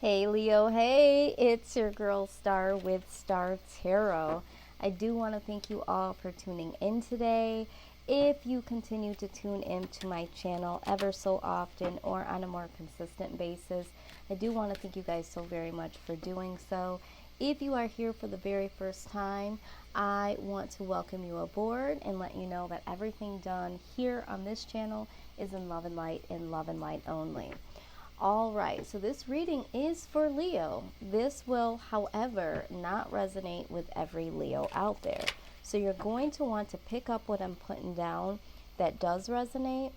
Hey Leo, hey, it's your girl Star with Star Tarot. I do want to thank you all for tuning in today. If you continue to tune into my channel ever so often or on a more consistent basis, I do want to thank you guys so very much for doing so. If you are here for the very first time, I want to welcome you aboard and let you know that everything done here on this channel is in love and light and love and light only. All right, so this reading is for Leo. This will, however, not resonate with every Leo out there. So you're going to want to pick up what I'm putting down that does resonate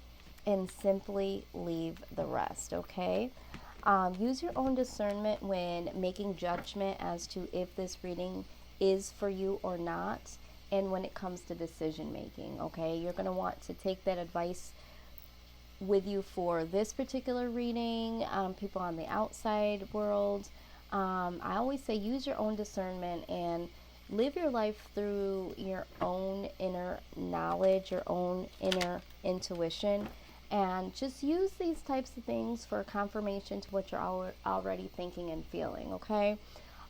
and simply leave the rest, okay? Use your own discernment when making judgment as to if this reading is for you or not, and when it comes to decision making, okay? You're going to want to take that advice with you for this particular reading. People on the outside world, I always say use your own discernment and live your life through your own inner knowledge, your own inner intuition, and just use these types of things for confirmation to what you're already thinking and feeling, okay?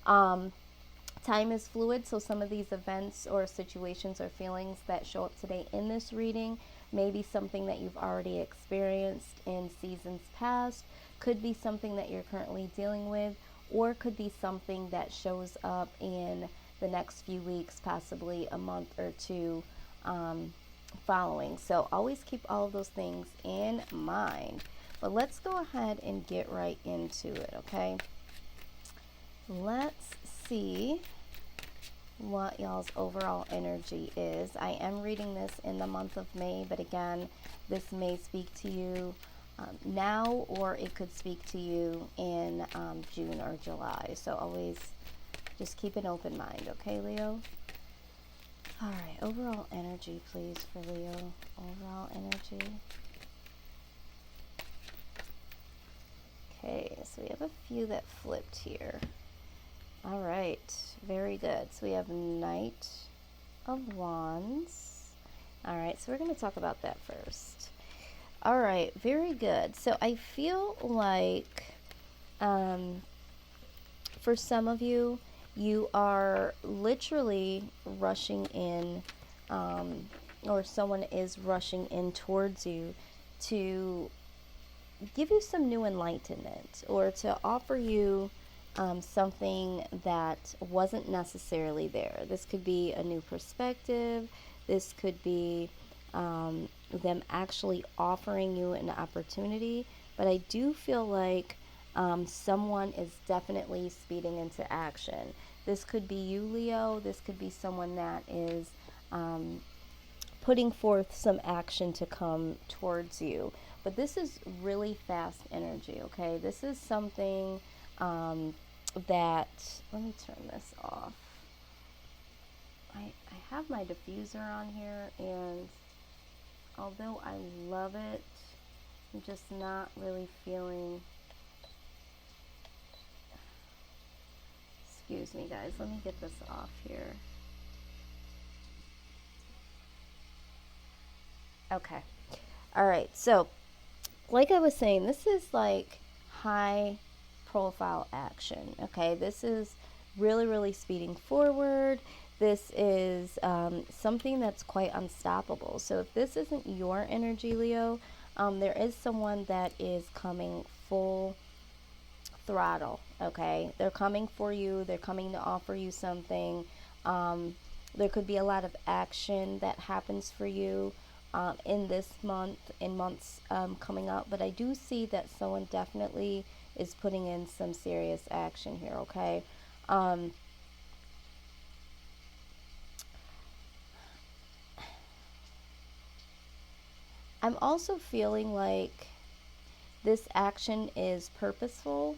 Time is fluid, so some of these events or situations or feelings that show up today in this reading may be something that you've already experienced in seasons past, could be something that you're currently dealing with, or could be something that shows up in the next few weeks, possibly a month or two following. So always keep all of those things in mind. But let's go ahead and get right into it, okay? Let's see what y'all's overall energy is. I am reading this in the month of May, but again, this may speak to you now, or it could speak to you in June or July. So always just keep an open mind, okay, Leo? All right, overall energy, please, for Leo. Overall energy. Okay, so we have a few that flipped here. All right, very good. So we have Knight of Wands. All right, so we're going to talk about that first. All right, very good. So I feel like for some of you, you are literally rushing in, or someone is rushing in towards you to give you some new enlightenment or to offer you something that wasn't necessarily there. This could be a new perspective. This could be them actually offering you an opportunity. But I do feel like someone is definitely speeding into action. This could be you, Leo. This could be someone that is putting forth some action to come towards you. But this is really fast energy, okay? This is something that, let me turn this off. I have my diffuser on here, and although I love it, I'm just not really feeling, excuse me guys, let me get this off here. Okay. All right. So, like I was saying, this is like high profile action. Okay. This is really, really speeding forward. This is something that's quite unstoppable. So, if this isn't your energy, Leo, there is someone that is coming full throttle. Okay. They're coming for you, they're coming to offer you something. There could be a lot of action that happens for you in this month, in months coming up, but I do see that someone definitely is putting in some serious action here, okay? I'm also feeling like this action is purposeful,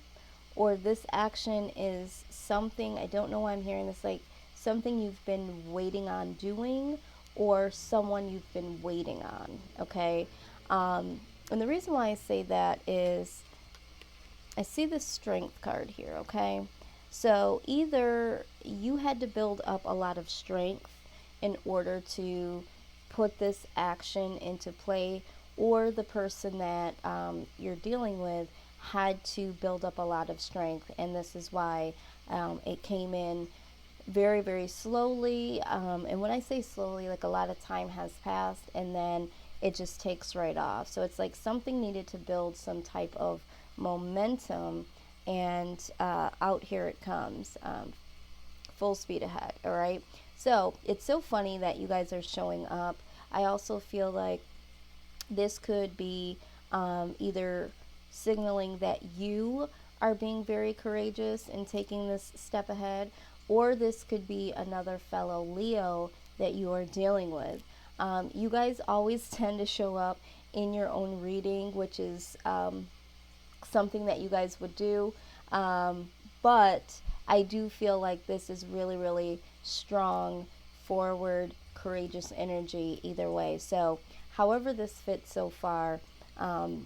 or this action is something, I don't know why I'm hearing this, like something you've been waiting on doing, or someone you've been waiting on, okay? And the reason why I say that is I see the strength card here, okay? So either you had to build up a lot of strength in order to put this action into play, or the person that you're dealing with had to build up a lot of strength, and this is why it came in very, very slowly. And when I say slowly, like a lot of time has passed and then it just takes right off. So it's like something needed to build some type of momentum, and out here it comes, full speed ahead. All right. So it's so funny that you guys are showing up. I also feel like this could be either signaling that you are being very courageous and taking this step ahead, or this could be another fellow Leo that you are dealing with. You guys always tend to show up in your own reading, which is something that you guys would do. But I do feel like this is really, really strong, forward, courageous energy either way. So, however, this fits so far, I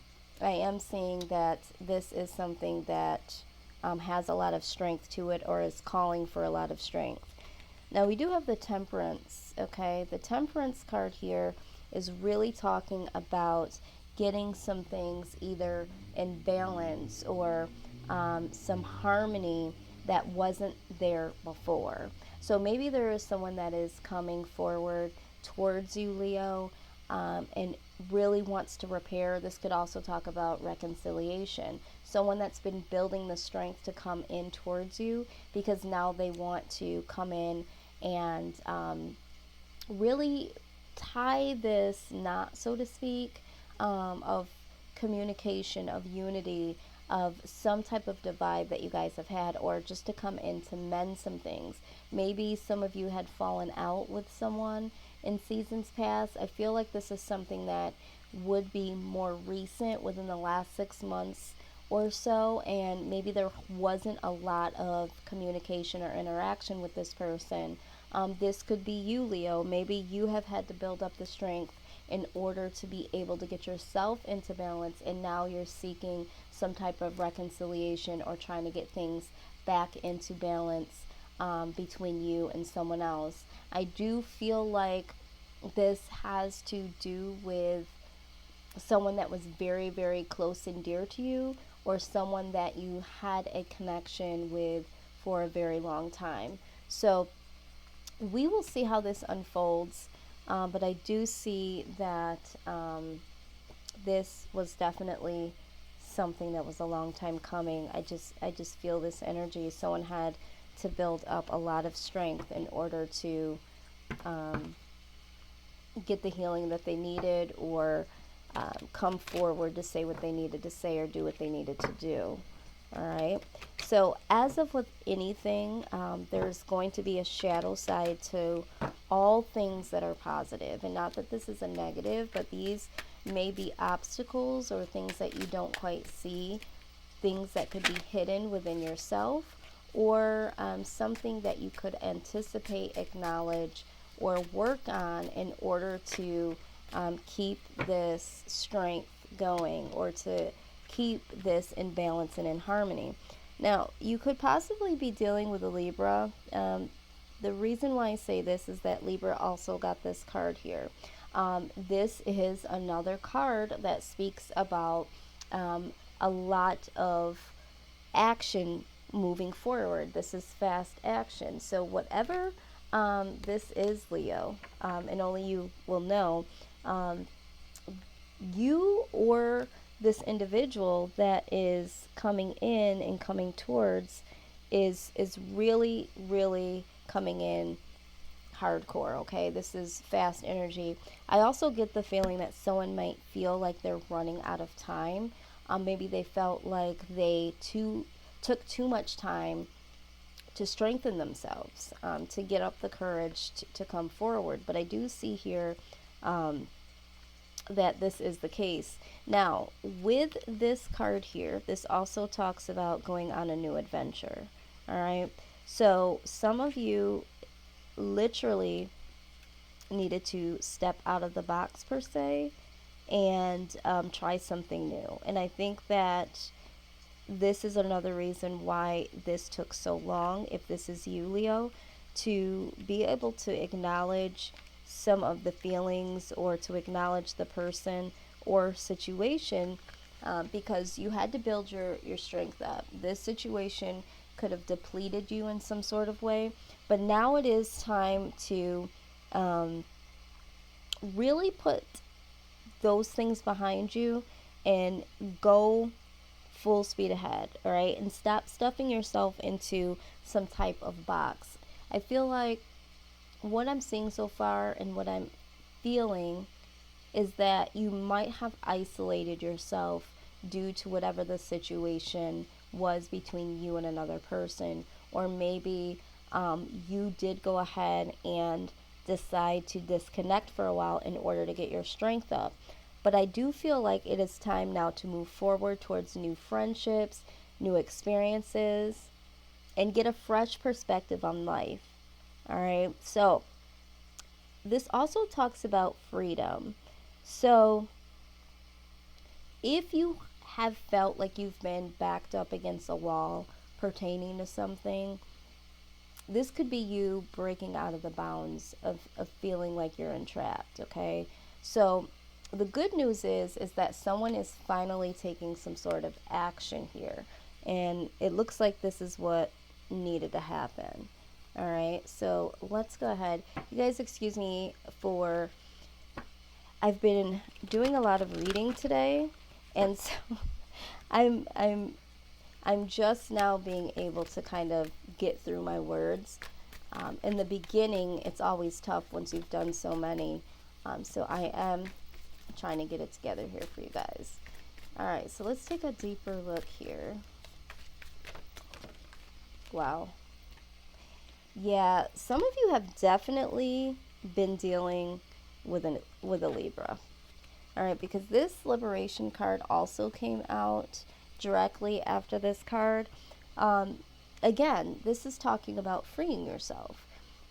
am seeing that this is something that has a lot of strength to it, or is calling for a lot of strength. Now, we do have the Temperance, okay? The Temperance card here is really talking about getting some things either in balance, or some harmony that wasn't there before. So maybe there is someone that is coming forward towards you, Leo, and really wants to repair. This could also talk about reconciliation. Someone that's been building the strength to come in towards you because now they want to come in and really tie this knot, so to speak, of communication, of unity, of some type of divide that you guys have had, or just to come in to mend some things. Maybe some of you had fallen out with someone in seasons past. I feel like this is something that would be more recent, within the last 6 months or so, and maybe there wasn't a lot of communication or interaction with this person. This could be you, Leo. Maybe you have had to build up the strength in order to be able to get yourself into balance, and now you're seeking some type of reconciliation, or trying to get things back into balance between you and someone else. I do feel like this has to do with someone that was very, very close and dear to you, or someone that you had a connection with for a very long time. So we will see how this unfolds, but I do see that this was definitely something that was a long time coming. I just feel this energy. Someone had to build up a lot of strength in order to get the healing that they needed, or come forward to say what they needed to say, or do what they needed to do. All right. So, as of with anything, there's going to be a shadow side to all things that are positive. And not that this is a negative, but these may be obstacles or things that you don't quite see, things that could be hidden within yourself, or something that you could anticipate, acknowledge, or work on in order to keep this strength going, or to keep this in balance and in harmony. Now, you could possibly be dealing with a Libra. The reason why I say this is that Libra also got this card here. This is another card that speaks about a lot of action moving forward. This is fast action. So, whatever this is, Leo, and only you will know, you or this individual that is coming in and coming towards is really, really coming in hardcore. Okay, this is fast energy. I also get the feeling that someone might feel like they're running out of time. Maybe they felt like they took too much time to strengthen themselves, to get up the courage to come forward. But I do see here that this is the case. Now, with this card here, this also talks about going on a new adventure. All right. So some of you literally needed to step out of the box, per se, and try something new. And I think that this is another reason why this took so long, if this is you, Leo, to be able to acknowledge some of the feelings, or to acknowledge the person or situation because you had to build your strength up. This situation could have depleted you in some sort of way, but now it is time to um, really put those things behind you and go full speed ahead, all right? And stop stuffing yourself into some type of box. I feel like what I'm seeing so far and what I'm feeling is that you might have isolated yourself due to whatever the situation was between you and another person, or maybe you did go ahead and decide to disconnect for a while in order to get your strength up. But I do feel like it is time now to move forward towards new friendships, new experiences, and get a fresh perspective on life. All right. So, this also talks about freedom. So, if you have felt like you've been backed up against a wall pertaining to something, this could be you breaking out of the bounds of feeling like you're entrapped, okay? So the good news is that someone is finally taking some sort of action here. And it looks like this is what needed to happen. All right, so let's go ahead. You guys, excuse me for, I've been doing a lot of reading today, and so I'm I'm I'm just now being able to kind of get through my words. In the beginning, it's always tough once you've done so many. So I am trying to get it together here for you guys. All right, so let's take a deeper look here. Wow. Yeah, some of you have definitely been dealing with a Libra. All right, because this liberation card also came out directly after this card. Um, Again, this is talking about freeing yourself.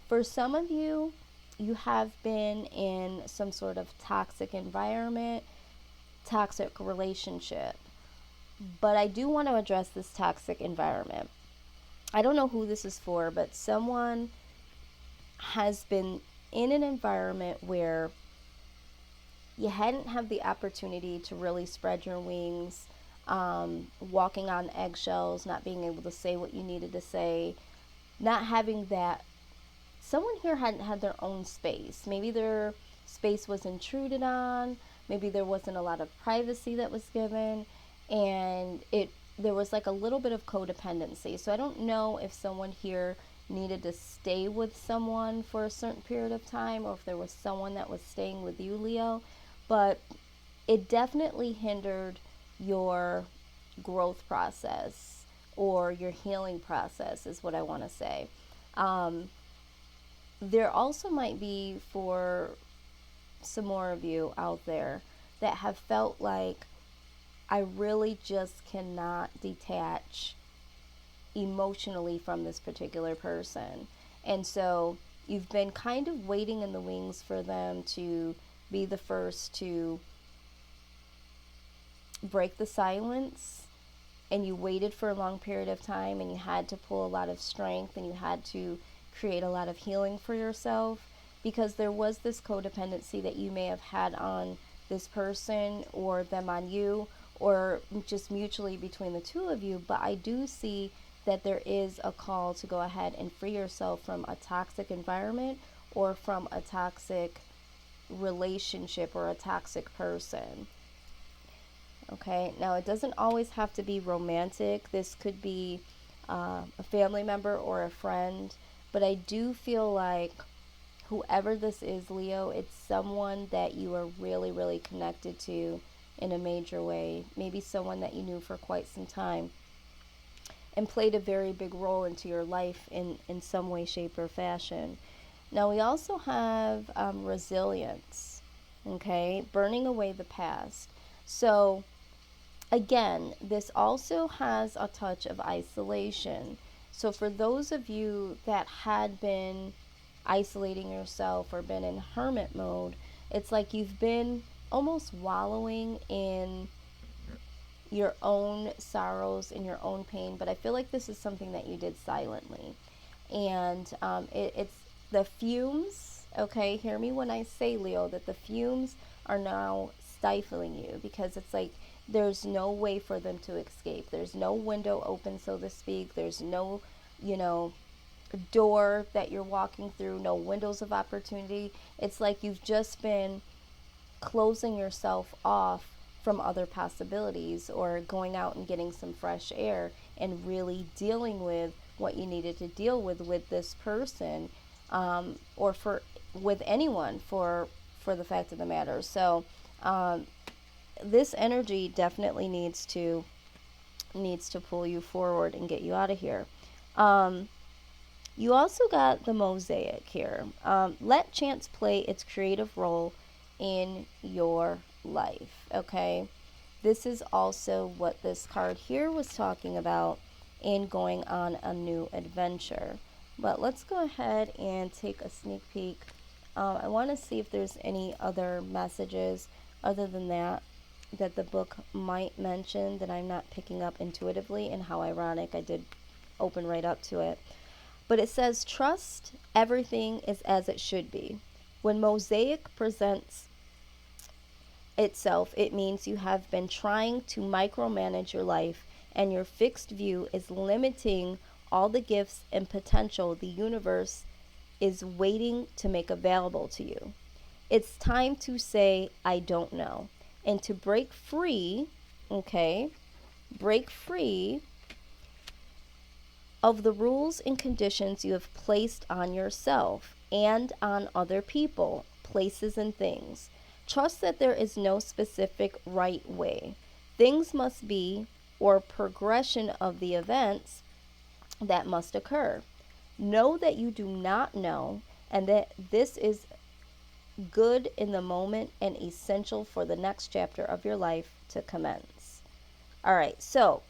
For some of you, you have been in some sort of toxic environment, toxic relationship. But I do want to address this toxic environment. I don't know who this is for, but someone has been in an environment where you hadn't had the opportunity to really spread your wings, walking on eggshells, not being able to say what you needed to say, not having that. Someone here hadn't had their own space. Maybe their space was intruded on. Maybe there wasn't a lot of privacy that was given, and there was like a little bit of codependency. So I don't know if someone here needed to stay with someone for a certain period of time, or if there was someone that was staying with you, Leo. But it definitely hindered your growth process or your healing process, is what I want to say. There also might be, for some more of you out there, that have felt like, I really just cannot detach emotionally from this particular person. And so you've been kind of waiting in the wings for them to be the first to break the silence, and you waited for a long period of time, and you had to pull a lot of strength, and you had to create a lot of healing for yourself, because there was this codependency that you may have had on this person, or them on you, or just mutually between the two of you. But I do see that there is a call to go ahead and free yourself from a toxic environment, or from a toxic relationship, or a toxic person. Okay, now it doesn't always have to be romantic. This could be a family member or a friend. But I do feel like whoever this is, Leo, it's someone that you are really, really connected to in a major way. Maybe someone that you knew for quite some time and played a very big role into your life in some way, shape, or fashion. Now, we also have resilience, okay? Burning away the past. So, again, this also has a touch of isolation. So for those of you that had been isolating yourself or been in hermit mode, it's like you've been almost wallowing in your own sorrows and your own pain. But I feel like this is something that you did silently. And it's the fumes, okay? Hear me when I say, Leo, that the fumes are now stifling you, because it's like there's no way for them to escape. There's no window open, so to speak. There's no, you know, door that you're walking through, no windows of opportunity. It's like you've just been closing yourself off from other possibilities, or going out and getting some fresh air and really dealing with what you needed to deal with this person, or for with anyone, for the fact of the matter. So this energy definitely needs to pull you forward and get you out of here. You also got the mosaic here. Let chance play its creative role in your life, okay? This is also what this card here was talking about in going on a new adventure. But let's go ahead and take a sneak peek. I want to see if there's any other messages other than that the book might mention that I'm not picking up intuitively, and how ironic, I did open right up to it. But it says, trust everything is as it should be. When mosaic presents itself, it means you have been trying to micromanage your life, and your fixed view is limiting all the gifts and potential the universe is waiting to make available to you. It's time to say, I don't know, and to break free, okay? Break free of the rules and conditions you have placed on yourself and on other people, places, and things. Trust that there is no specific right way. Things must be, or progression of the events that must occur. Know that you do not know, and that this is good in the moment and essential for the next chapter of your life to commence. All right, so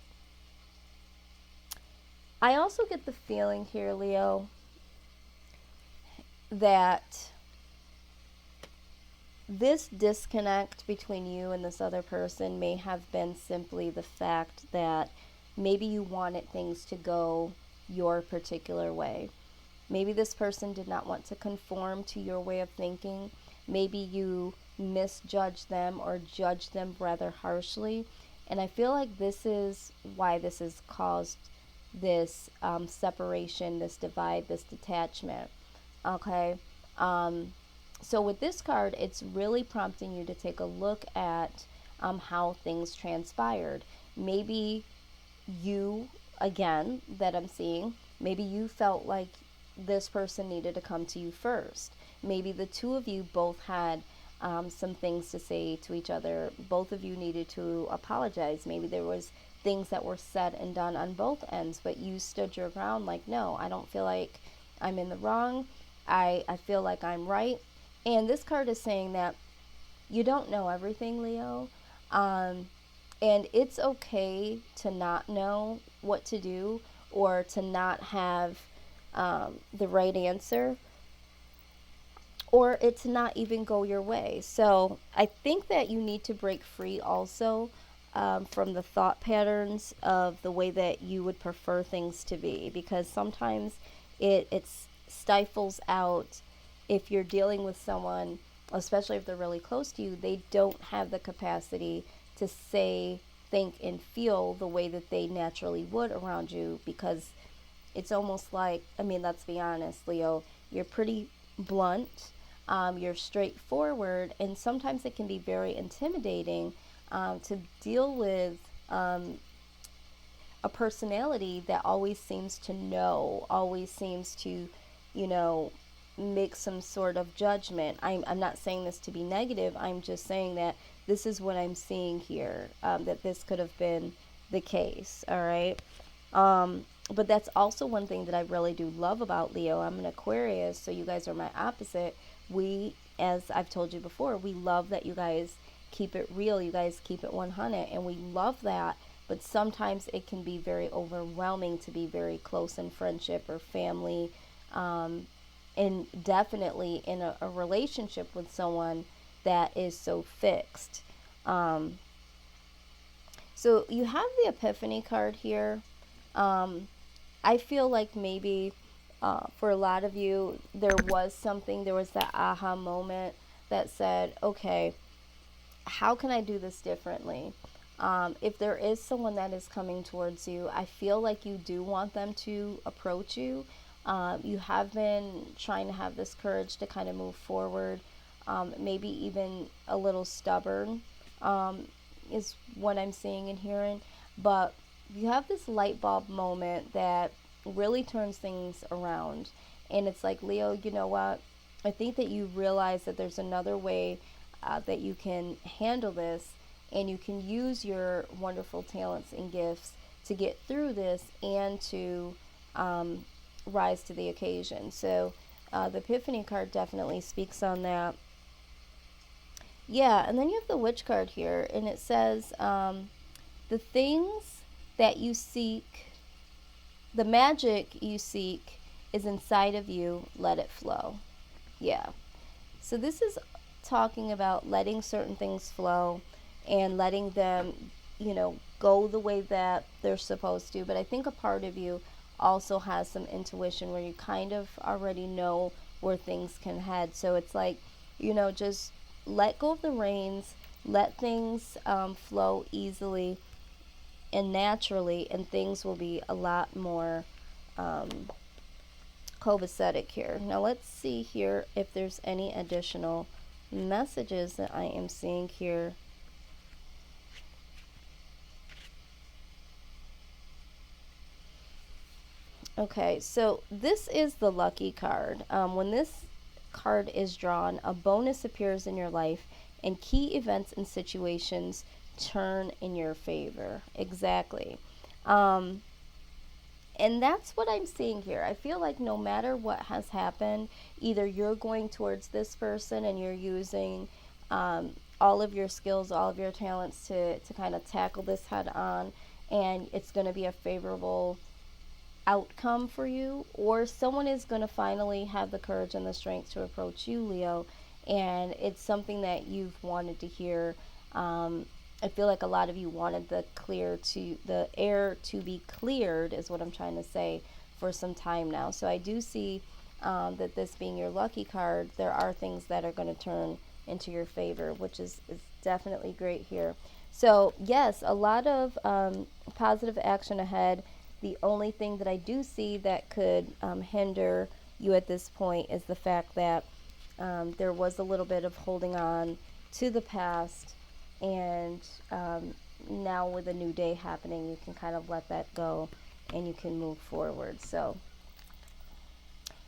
I also get the feeling here, Leo, that this disconnect between you and this other person may have been simply the fact that maybe you wanted things to go your particular way. Maybe this person did not want to conform to your way of thinking. Maybe you misjudged them or judged them rather harshly. And I feel like this is why this has caused this separation, this divide, this detachment. Okay? So with this card, it's really prompting you to take a look at how things transpired. Maybe you, again, that I'm seeing, maybe you felt like this person needed to come to you first. Maybe the two of you both had some things to say to each other. Both of you needed to apologize. Maybe there was things that were said and done on both ends, but you stood your ground like, no, I don't feel like I'm in the wrong. I feel like I'm right. And this card is saying that you don't know everything, Leo. And it's okay to not know what to do, or to not have the right answer, or it to not even go your way. So I think that you need to break free also from the thought patterns of the way that you would prefer things to be, because sometimes it stifles out. If you're dealing with someone, especially if they're really close to you, they don't have the capacity to say, think, and feel the way that they naturally would around you, because it's almost like, I mean, let's be honest, Leo, you're pretty blunt, you're straightforward, and sometimes it can be very intimidating to deal with a personality that always seems to know, always seems to, you know, make some sort of judgment. I'm not saying this to be negative. I'm just saying that this is what I'm seeing here, that this could have been the case, all right? But that's also one thing that I really do love about Leo. I'm an Aquarius, so you guys are my opposite. We, as I've told you before, we love that you guys keep it real. You guys keep it 100, and we love that. But sometimes it can be very overwhelming to be very close in friendship or family, and definitely in a relationship with someone that is so fixed. So you have the Epiphany card here. I feel like maybe for a lot of you, there was that aha moment that said, okay, how can I do this differently? If there is someone that is coming towards you, I feel like you do want them to approach you. You have been trying to have this courage to kind of move forward, maybe even a little stubborn, is what I'm seeing and hearing. But you have this light bulb moment that really turns things around. And it's like, Leo, you know what? I think that you realize that there's another way that you can handle this, and you can use your wonderful talents and gifts to get through this and to rise to the occasion. So the Epiphany card definitely speaks on that. Yeah, and then you have the Witch card here, and it says the things that you seek, the magic you seek is inside of you, let it flow. Yeah. So this is talking about letting certain things flow and letting them, go the way that they're supposed to. But I think a part of you also has some intuition where you kind of already know where things can head. So it's like, just let go of the reins, let things flow easily and naturally, and things will be a lot more copacetic here. Now let's see here if there's any additional messages that I am seeing here. Okay, so this is the lucky card. When this card is drawn, a bonus appears in your life, and key events and situations turn in your favor. Exactly. And that's what I'm seeing here. I feel like no matter what has happened, either you're going towards this person and you're using all of your skills, all of your talents to kind of tackle this head on, and it's going to be a favorable outcome for you, or someone is going to finally have the courage and the strength to approach you, Leo, and it's something that you've wanted to hear. I feel like a lot of you wanted the air to be cleared, is what I'm trying to say, for some time now. So I do see that this being your lucky card, there are things that are going to turn into your favor, which is definitely great here. So yes, a lot of positive action ahead. The only thing that I do see that could hinder you at this point is the fact that there was a little bit of holding on to the past, and now with a new day happening, you can kind of let that go and you can move forward. So,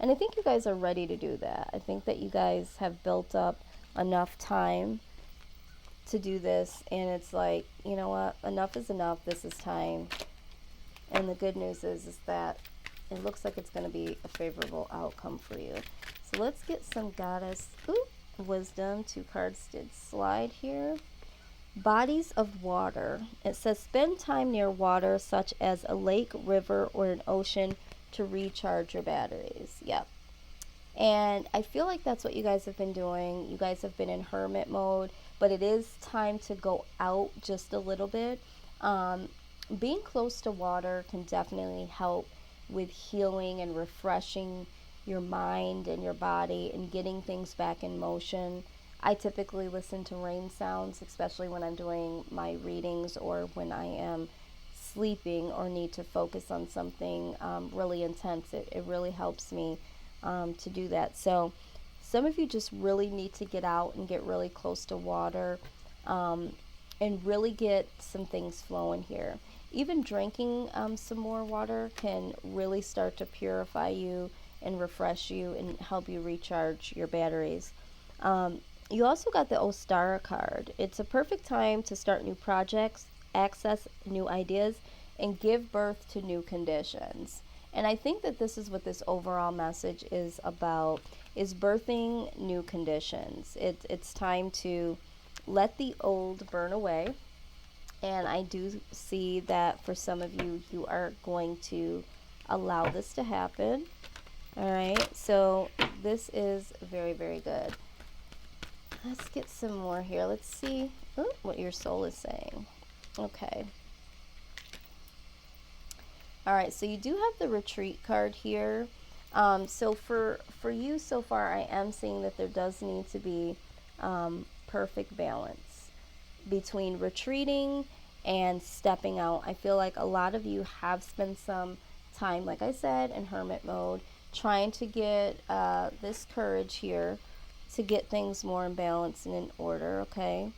and I think you guys are ready to do that. I think that you guys have built up enough time to do this, and it's like, you know what, enough is enough. This is time. And the good news is that it looks like it's going to be a favorable outcome for you. So let's get some goddess wisdom. 2 cards did slide here. Bodies of water. It says spend time near water such as a lake, river, or an ocean to recharge your batteries. Yep. And I feel like that's what you guys have been doing. You guys have been in hermit mode, but it is time to go out just a little bit. Being close to water can definitely help with healing and refreshing your mind and your body and getting things back in motion. I typically listen to rain sounds, especially when I'm doing my readings or when I am sleeping or need to focus on something really intense. It really helps me to do that. So some of you just really need to get out and get really close to water and really get some things flowing here. Even drinking some more water can really start to purify you and refresh you and help you recharge your batteries. You also got the Ostara card. It's a perfect time to start new projects, access new ideas, and give birth to new conditions. And I think that this is what this overall message is about, is birthing new conditions. It's time to let the old burn away. And I do see that for some of you, you are going to allow this to happen. All right, so this is very, very good. Let's get some more here. Let's see what your soul is saying. Okay. All right, so you do have the retreat card here. So for you so far, I am seeing that there does need to be perfect balance between retreating and stepping out. I feel like a lot of you have spent some time, like I said, in hermit mode, trying to get this courage here to get things more in balance and in order, okay?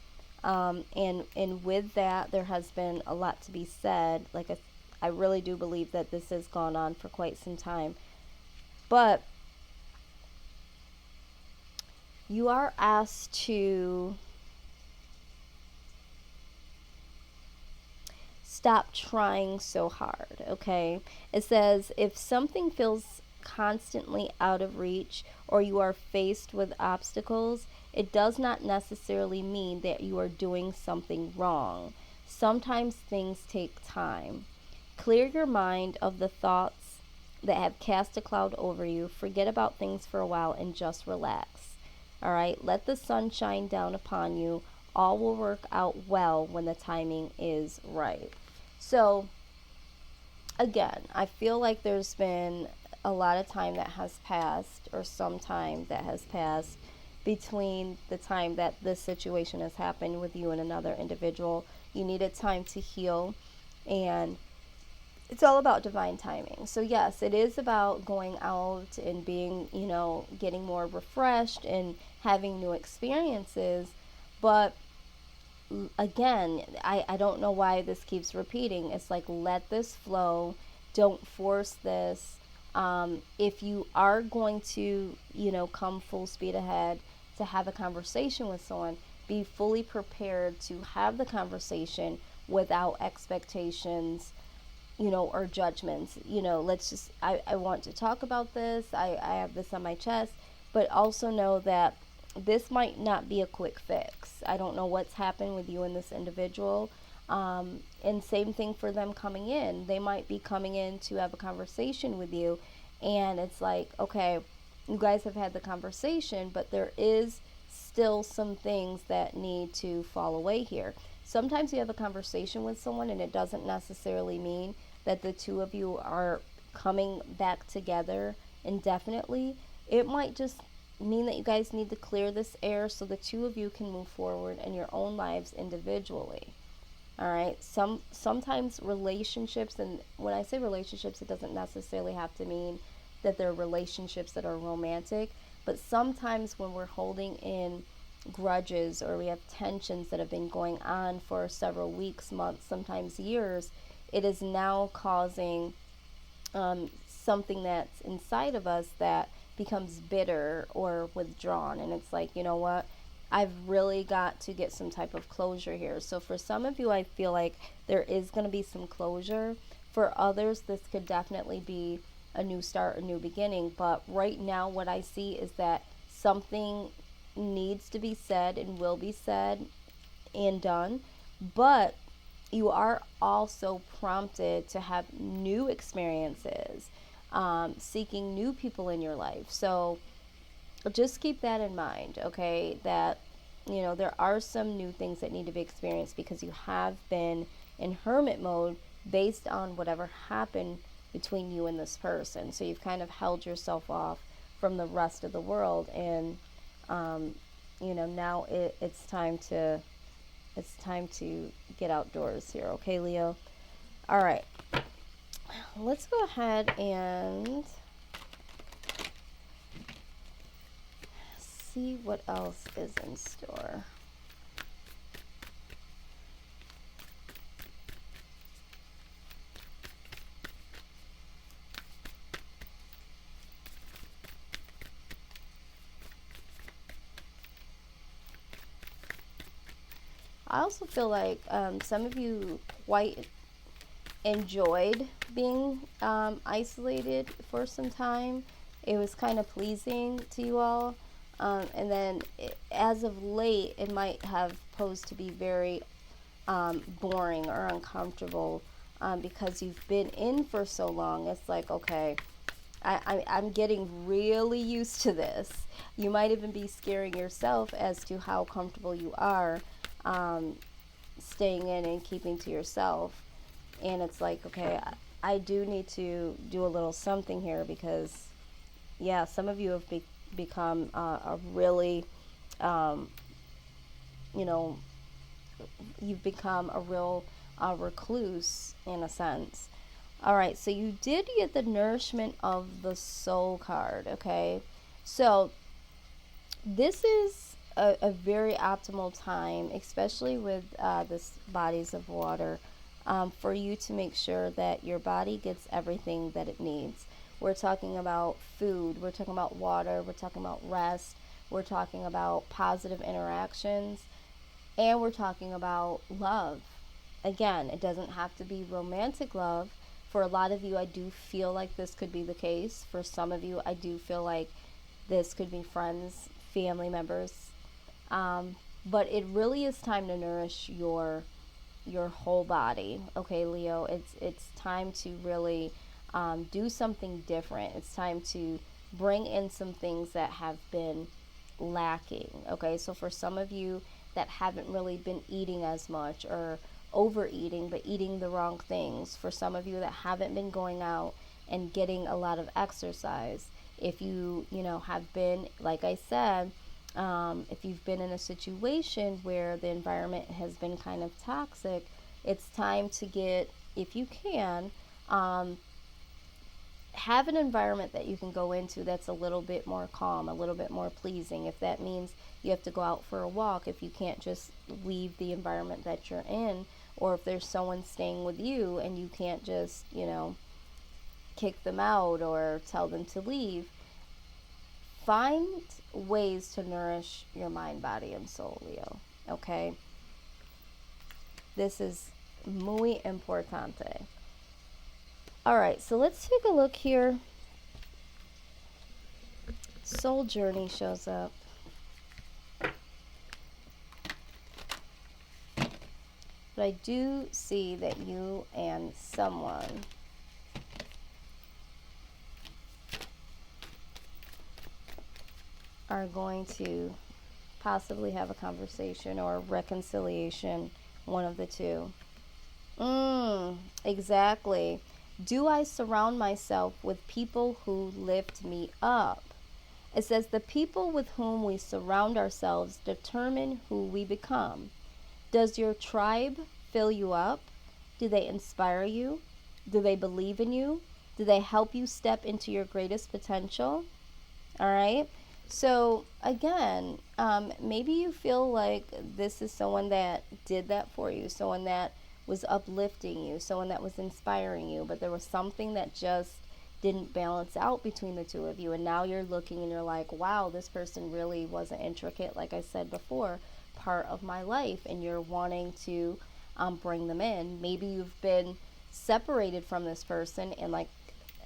And with that, there has been a lot to be said. Like I really do believe that this has gone on for quite some time. But you are asked to stop trying so hard, okay? It says if something feels constantly out of reach or you are faced with obstacles, it does not necessarily mean that you are doing something wrong. Sometimes things take time. Clear your mind of the thoughts that have cast a cloud over you. Forget about things for a while and just relax. All right, let the sun shine down upon you. All will work out well when the timing is right. So, again, I feel like there's been a lot of time that has passed, or some time that has passed, between the time that this situation has happened with you and another individual. You needed time to heal, and it's all about divine timing. So yes, it is about going out and being, getting more refreshed and having new experiences. But again, I don't know why this keeps repeating. It's like, let this flow. Don't force this. If you are going to, come full speed ahead to have a conversation with someone, be fully prepared to have the conversation without expectations, or judgments. I want to talk about this. I have this on my chest, but also know that this might not be a quick fix. I don't know what's happened with you and this individual. And same thing for them coming in. They might be coming in to have a conversation with you, and it's like, okay, you guys have had the conversation, but there is still some things that need to fall away here. Sometimes you have a conversation with someone, and it doesn't necessarily mean that the two of you are coming back together indefinitely. It might just mean that you guys need to clear this air so the two of you can move forward in your own lives individually. All right. Sometimes relationships, and when I say relationships, it doesn't necessarily have to mean that they're relationships that are romantic, but sometimes when we're holding in grudges or we have tensions that have been going on for several weeks, months, sometimes years, it is now causing something that's inside of us that becomes bitter or withdrawn. And it's like, you know what? I've really got to get some type of closure here. So for some of you, I feel like there is going to be some closure. For others, this could definitely be a new start, a new beginning. But right now, what I see is that something needs to be said and will be said and done. But you are also prompted to have new experiences, seeking new people in your life. So just keep that in mind, okay? That, there are some new things that need to be experienced because you have been in hermit mode based on whatever happened between you and this person. So you've kind of held yourself off from the rest of the world, and now it's time to get outdoors here, okay, Leo? All right, let's go ahead and see what else is in store. I also feel like some of you quite enjoyed being isolated for some time. It was kind of pleasing to you all. And then as of late, it might have posed to be very boring or uncomfortable because you've been in for so long. It's like, okay, I'm getting really used to this. You might even be scaring yourself as to how comfortable you are staying in and keeping to yourself. And it's like, okay, I do need to do a little something here because, yeah, some of you have become a really, you know, you've become a real a recluse in a sense. All right, so you did get the nourishment of the soul card, okay? So this is a very optimal time, especially with this bodies of water, for you to make sure that your body gets everything that it needs. We're talking about food, we're talking about water, we're talking about rest, we're talking about positive interactions, and we're talking about love. Again, it doesn't have to be romantic love. For a lot of you, I do feel like this could be the case. For some of you, I do feel like this could be friends, family members. But it really is time to nourish your whole body. Okay, Leo, it's time to really do something different. It's time to bring in some things that have been lacking. Okay, so for some of you that haven't really been eating as much, or overeating but eating the wrong things, for some of you that haven't been going out and getting a lot of exercise, if you know, have been, like I said, if you've been in a situation where the environment has been kind of toxic, it's time to get, if you can, have an environment that you can go into that's a little bit more calm, a little bit more pleasing. If that means you have to go out for a walk, if you can't just leave the environment that you're in, or if there's someone staying with you and you can't just, you know, kick them out or tell them to leave, find ways to nourish your mind, body, and soul, Leo. Okay? This is muy importante. All right, so let's take a look here. Soul Journey shows up. But I do see that you and someone are going to possibly have a conversation or reconciliation, one of the two. Exactly. Do I surround myself with people who lift me up? It says the people with whom we surround ourselves determine who we become. Does your tribe fill you up? Do they inspire you? Do they believe in you? Do they help you step into your greatest potential? All right. So again, maybe you feel like this is someone that did that for you, someone that was uplifting you, someone that was inspiring you, but there was something that just didn't balance out between the two of you. And now you're looking and you're like, wow, this person really was an intricate, like I said before, part of my life. And you're wanting to bring them in. Maybe you've been separated from this person, and like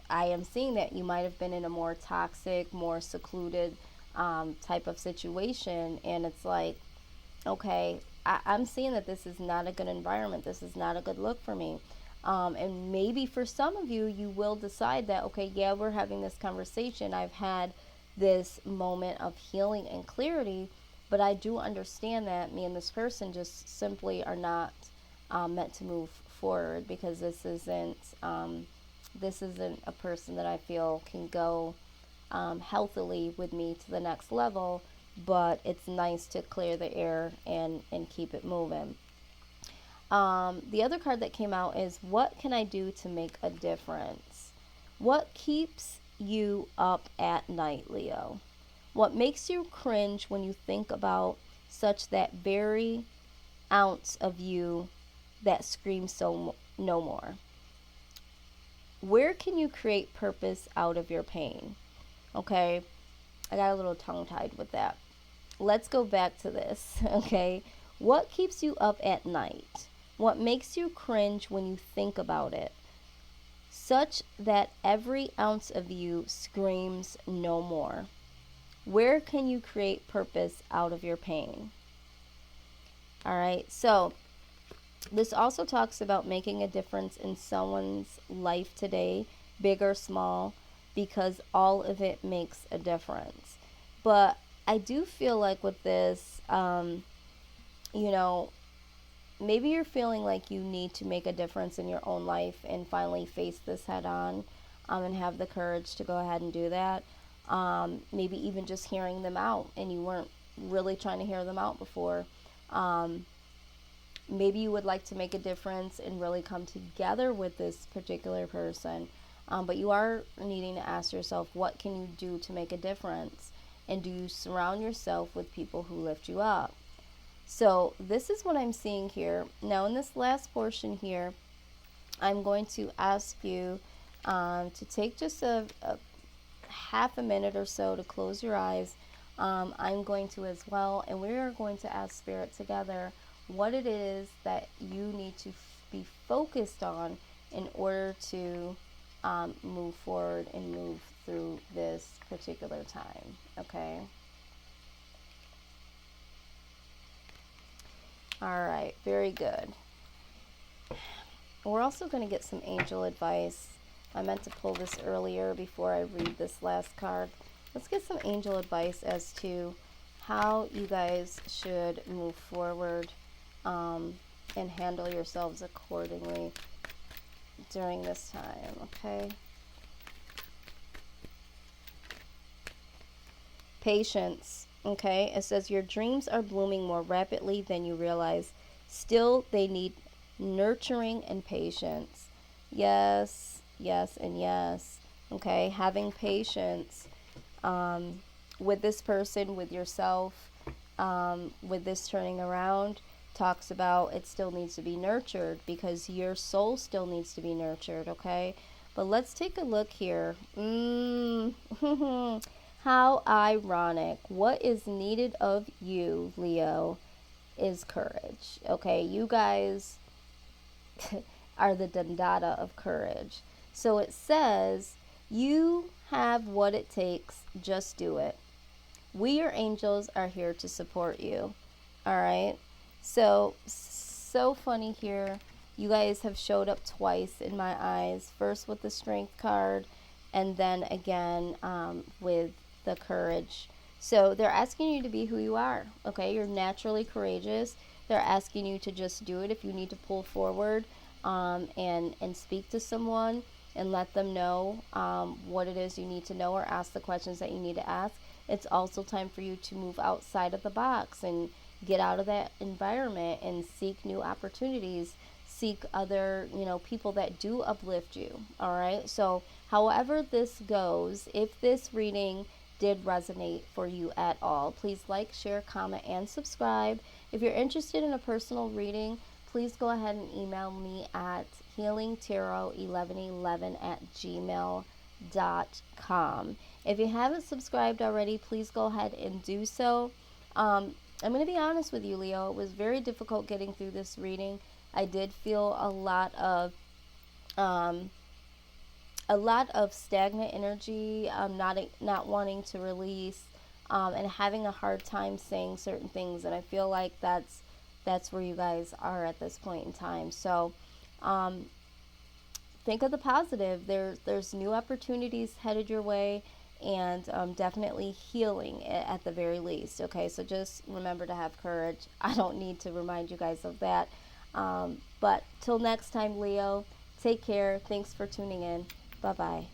I am seeing that you might have been in a more toxic, more secluded type of situation. And it's like, okay, I'm seeing that this is not a good environment. This is not a good look for me. And maybe for some of you, you will decide that, okay, yeah, we're having this conversation. I've had this moment of healing and clarity, but I do understand that me and this person just simply are not meant to move forward, because this isn't a person that I feel can go healthily with me to the next level. But it's nice to clear the air and keep it moving. The other card that came out is, what can I do to make a difference? What keeps you up at night, Leo? What makes you cringe when you think about such that very ounce of you that screams so no more? Where can you create purpose out of your pain? Okay, I got a little tongue-tied with that. Let's go back to this, okay? What keeps you up at night? What makes you cringe when you think about it? Such that every ounce of you screams no more. Where can you create purpose out of your pain? All right, so this also talks about making a difference in someone's life today, big or small, because all of it makes a difference. But I do feel like with this, you know, maybe you're feeling like you need to make a difference in your own life and finally face this head on, and have the courage to go ahead and do that. Maybe even just hearing them out, and you weren't really trying to hear them out before. maybe you would like to make a difference and really come together with this particular person. But you are needing to ask yourself, what can you do to make a difference? And do you surround yourself with people who lift you up? So this is what I'm seeing here. Now in this last portion here, I'm going to ask you to take just a half a minute or so to close your eyes. I'm going to as well, and we are going to ask Spirit together what it is that you need to be focused on in order to move forward and move through this particular time. Okay. All right, very good. We're also going to get some angel advice. I meant to pull this earlier before I read this last card. Let's get some angel advice as to how you guys should move forward and handle yourselves accordingly during this time, okay? Patience, okay? It says your dreams are blooming more rapidly than you realize. Still, they need nurturing and patience. Yes, yes, and yes. Okay, having patience with this person, with yourself, with this turning around, talks about it still needs to be nurtured because your soul still needs to be nurtured, okay? But let's take a look here. How ironic. What is needed of you, Leo, is courage, okay? You guys are the dendata of courage. So it says, you have what it takes, just do it. We, your angels, are here to support you. All right? So funny here. You guys have showed up twice in my eyes. First with the strength card, and then again with the courage. So they're asking you to be who you are. Okay? You're naturally courageous. They're asking you to just do it. If you need to pull forward and speak to someone and let them know what it is you need to know, or ask the questions that you need to ask. It's also time for you to move outside of the box and get out of that environment and seek new opportunities, seek other, people that do uplift you. All right. So however this goes, if this reading did resonate for you at all, please like, share, comment, and subscribe. If you're interested in a personal reading, please go ahead and email me at healingtarot1111@gmail.com. If you haven't subscribed already, please go ahead and do so. I'm going to be honest with you, Leo. It was very difficult getting through this reading. I did feel a lot of stagnant energy, not wanting to release, and having a hard time saying certain things. And I feel like that's where you guys are at this point in time. So think of the positive. There's new opportunities headed your way, and definitely healing at the very least. Okay, so just remember to have courage. I don't need to remind you guys of that. But till next time, Leo, take care. Thanks for tuning in. Bye-bye.